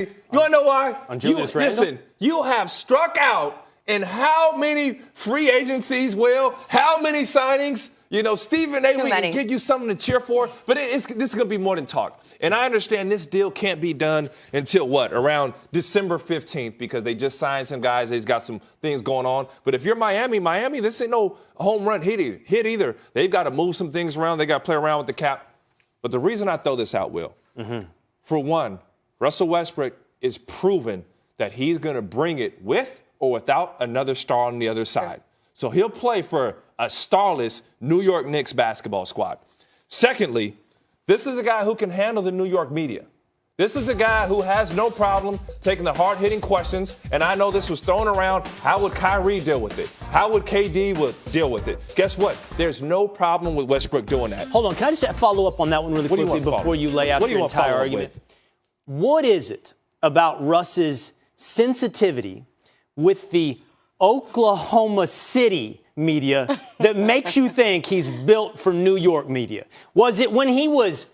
You want to know why? On Julius Randle? Listen, you have struck out in how many free agencies, Will? How many signings? You know, Stephen A. We can give you something to cheer for, but this is going to be more than talk. And I understand this deal can't be done until what? Around December 15th, because they just signed some guys. They've got some things going on. But if you're Miami, this ain't no home run hit either. They've got to move some things around. They got to play around with the cap. But the reason I throw this out, Will, for one, Russell Westbrook is proven that he's going to bring it with or without another star on the other side. So he'll play for a starless New York Knicks basketball squad. Secondly, this is a guy who can handle the New York media. This is a guy who has no problem taking the hard-hitting questions, and I know this was thrown around. How would Kyrie deal with it? How would KD deal with it? Guess what? There's no problem with Westbrook doing that. Hold on. Can I just follow up on that one really quickly before you lay out your entire argument? What is it about Russ's sensitivity with the Oklahoma City media that makes you think he's built for New York media? Was it when he was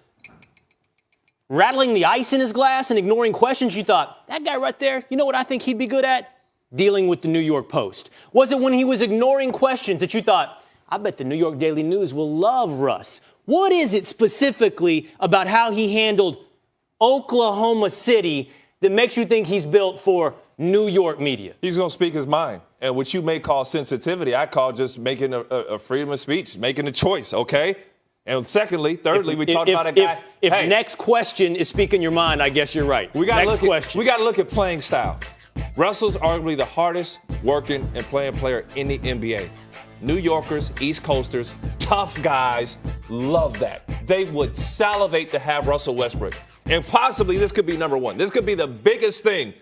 rattling the ice in his glass and ignoring questions, you thought, that guy right there, you know what I think he'd be good at? Dealing with the New York Post. Was it when he was ignoring questions that you thought, I bet the New York Daily News will love Russ? What is it specifically about how he handled Oklahoma City that makes you think he's built for New York media? He's going to speak his mind. And what you may call sensitivity, I call just making a freedom of speech, making a choice, okay? And thirdly, we talked about a guy. If next question is speaking your mind, I guess you're right. We got to look at playing style. Russell's arguably the hardest working and playing player in the NBA. New Yorkers, East Coasters, tough guys love that. They would salivate to have Russell Westbrook. And possibly this could be number one. This could be the biggest thing.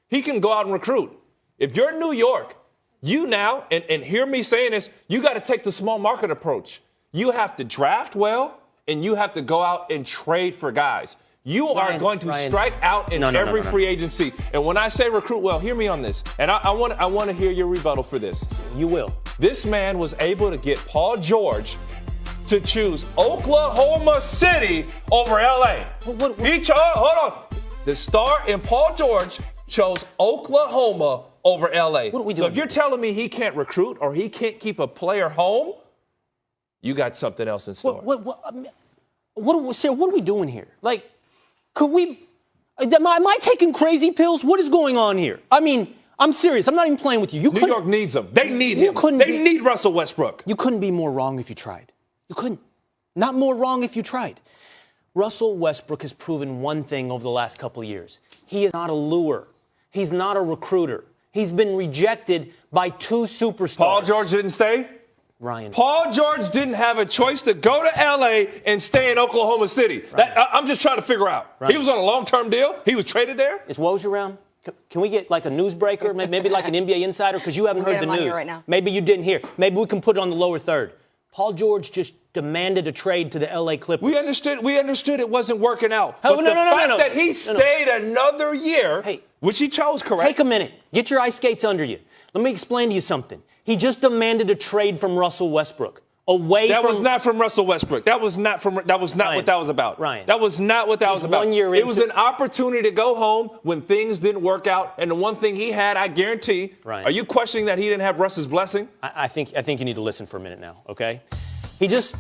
He can go out and recruit. If you're New York, you now, and hear me saying this, you got to take the small market approach. You have to draft well, and you have to go out and trade for guys. You are going to strike out in every free agency. And when I say recruit well, hear me on this. And I want to hear your rebuttal for this. You will. This man was able to get Paul George to choose Oklahoma City over L.A. Hold on. The star in Paul George chose Oklahoma over L.A. So if you're telling me he can't recruit or he can't keep a player home, you got something else in store. Sarah, what are we doing here? Like, could we? Am I taking crazy pills? What is going on here? I mean, I'm serious. I'm not even playing with you. New York needs him. They need him. They need Russell Westbrook. You couldn't be more wrong if you tried. You couldn't. Not more wrong if you tried. Russell Westbrook has proven one thing over the last couple of years. He is not a lure. He's not a recruiter. He's been rejected by two superstars. Paul George didn't stay? Ryan. Paul George didn't have a choice to go to L.A. and stay in Oklahoma City. I'm just trying to figure out. Ryan. He was on a long-term deal. He was traded there. Is Woj around? Can we get like a newsbreaker, maybe like an NBA insider? Because you haven't heard the news. Right now. Maybe you didn't hear. Maybe we can put it on the lower third. Paul George just demanded a trade to the L.A. Clippers. We understood it wasn't working out. But the fact that he stayed another year, which he chose, correct? Take a minute. Get your ice skates under you. Let me explain to you something. He just demanded a trade from Russell Westbrook. That was not from Russell Westbrook. That was not what that was about. Ryan. That was not what that was about. It was an opportunity to go home when things didn't work out. And the one thing he had, I guarantee, Ryan. Are you questioning that he didn't have Russ's blessing? I think you need to listen for a minute now, okay? He just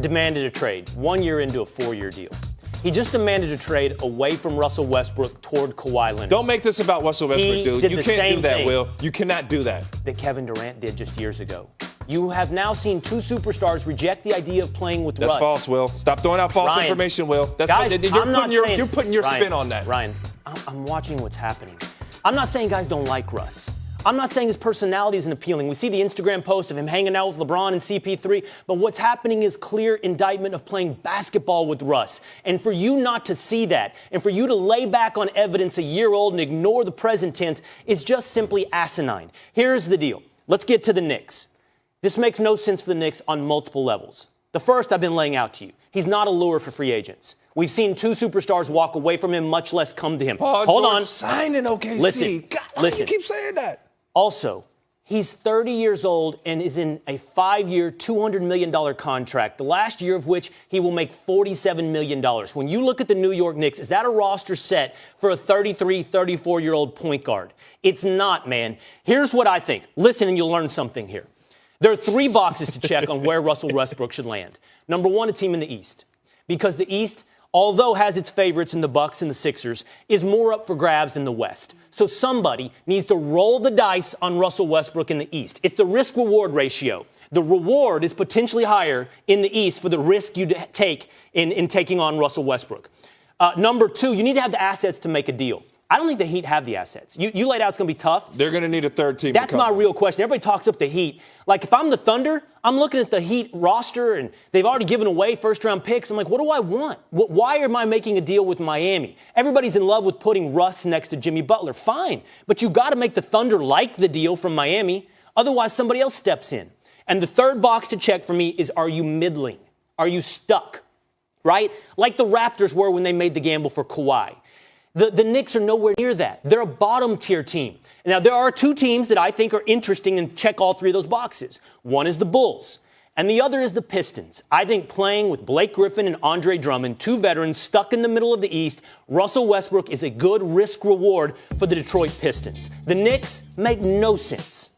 demanded a trade 1 year into a 4-year deal. He just demanded a trade away from Russell Westbrook toward Kawhi Leonard. Don't make this about Russell Westbrook, dude. You can't do that, Will. You cannot do that. That Kevin Durant did just years ago. You have now seen two superstars reject the idea of playing with Russ. That's false, Will. Stop throwing out false information, Will. You're putting your spin on that. Ryan, I'm watching what's happening. I'm not saying guys don't like Russ. I'm not saying his personality isn't appealing. We see the Instagram post of him hanging out with LeBron and CP3, but what's happening is clear indictment of playing basketball with Russ. And for you not to see that, and for you to lay back on evidence a year old and ignore the present tense is just simply asinine. Here's the deal. Let's get to the Knicks. This makes no sense for the Knicks on multiple levels. The first I've been laying out to you. He's not a lure for free agents. We've seen two superstars walk away from him, much less come to him. Hold on. Signed in OKC. Listen. God, why do you keep saying that? Also, He's 30 years old and is in a 5-year, $200 million contract, the last year of which he will make $47 million. When you look at the New York Knicks, is that a roster set for a 33, 34-year-old point guard? It's not, man. Here's what I think. Listen, and you'll learn something here. There are 3 boxes to check on where Russell Westbrook should land. Number 1, a team in the East. Because the East, although has its favorites in the Bucks and the Sixers, is more up for grabs than the West. So somebody needs to roll the dice on Russell Westbrook in the East. It's the risk-reward ratio. The reward is potentially higher in the East for the risk you take in taking on Russell Westbrook. Number 2, you need to have the assets to make a deal. I don't think the Heat have the assets. You laid out it's going to be tough. They're going to need a third team. That's my real question. Everybody talks up the Heat. Like, if I'm the Thunder, I'm looking at the Heat roster, and they've already given away first-round picks. I'm like, what do I want? Why am I making a deal with Miami? Everybody's in love with putting Russ next to Jimmy Butler. Fine. But you got to make the Thunder like the deal from Miami. Otherwise, somebody else steps in. And the third box to check for me is, are you middling? Are you stuck? Right? Like the Raptors were when they made the gamble for Kawhi. The Knicks are nowhere near that. They're a bottom-tier team. Now, there are 2 teams that I think are interesting and check all 3 of those boxes. One is the Bulls, and the other is the Pistons. I think playing with Blake Griffin and Andre Drummond, 2 veterans stuck in the middle of the East, Russell Westbrook is a good risk-reward for the Detroit Pistons. The Knicks make no sense.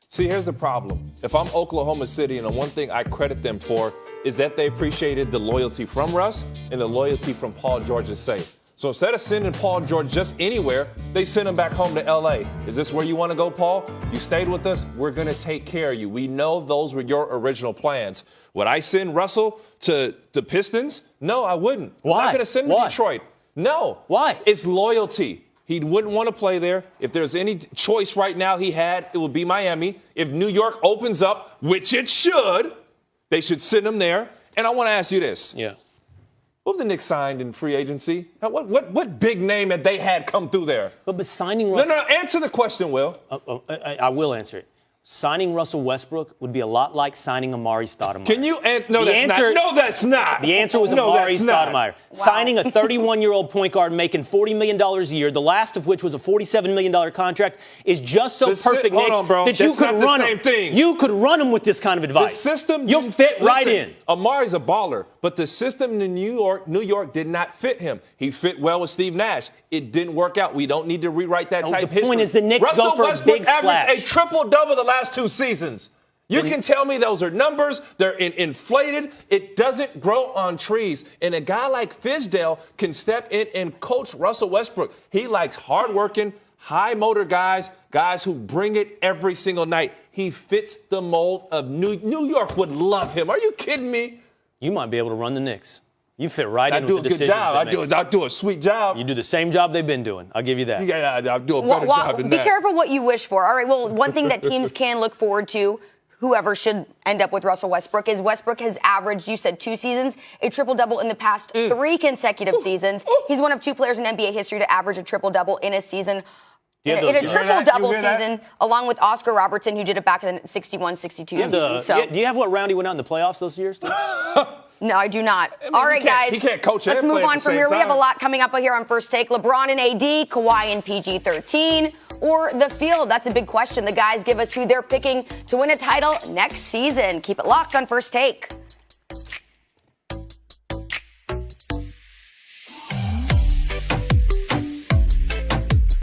See, here's the problem. If I'm Oklahoma City, and the one thing I credit them for is that they appreciated the loyalty from Russ and the loyalty from Paul George to say. So instead of sending Paul George just anywhere, they send him back home to L.A. Is this where you want to go, Paul? You stayed with us. We're going to take care of you. We know those were your original plans. Would I send Russell to the Pistons? No, I wouldn't. Why? I'm not going to send him to Detroit. No. Why? It's loyalty. He wouldn't want to play there. If there's any choice right now he had, it would be Miami. If New York opens up, which it should, they should send him there. And I want to ask you this. Yeah. Who have the Knicks signed in free agency? What big name have they had come through there? But signing Russell... No, answer the question, Will. I will answer it. Signing Russell Westbrook would be a lot like signing Amari Stoudemire. Can you No, that's not. The answer was Amari Stoudemire. Wow. Signing a 31-year-old point guard making $40 million a year, the last of which was a $47 million contract, is just so perfect, Knicks, that you could run him. You could run him with this kind of advice. The system, you'll fit right in. Amari's a baller, but the system in New York did not fit him. He fit well with Steve Nash. It didn't work out. We don't need to rewrite that type history. The point is the Knicks go for a big splash. Russell Westbrook averaged a triple-double the last 2 seasons. You can tell me those are numbers. They're inflated. It doesn't grow on trees. And a guy like Fizdale can step in and coach Russell Westbrook. He likes hardworking, high-motor guys who bring it every single night. He fits the mold of New York would love him. Are you kidding me? You might be able to run the Knicks. You fit right in with the decisions. I do a sweet job. You do the same job they've been doing. I'll give you that. Yeah, I'll do a better job than that. Be careful what you wish for. All right, well, one thing that teams can look forward to, whoever should end up with Russell Westbrook, is Westbrook has averaged, you said 2 seasons, a triple-double in the past 3 consecutive seasons. He's one of 2 players in NBA history to average a triple-double in a season. In a triple-double season, along with Oscar Robertson, who did it back in the 61-62 season. Do you have what round he went out in the playoffs those years? No, I do not. All right, guys. He can't coach. Let's move on from here. We have a lot coming up here on First Take. LeBron and AD, Kawhi and PG-13, or the field? That's a big question. The guys give us who they're picking to win a title next season. Keep it locked on First Take.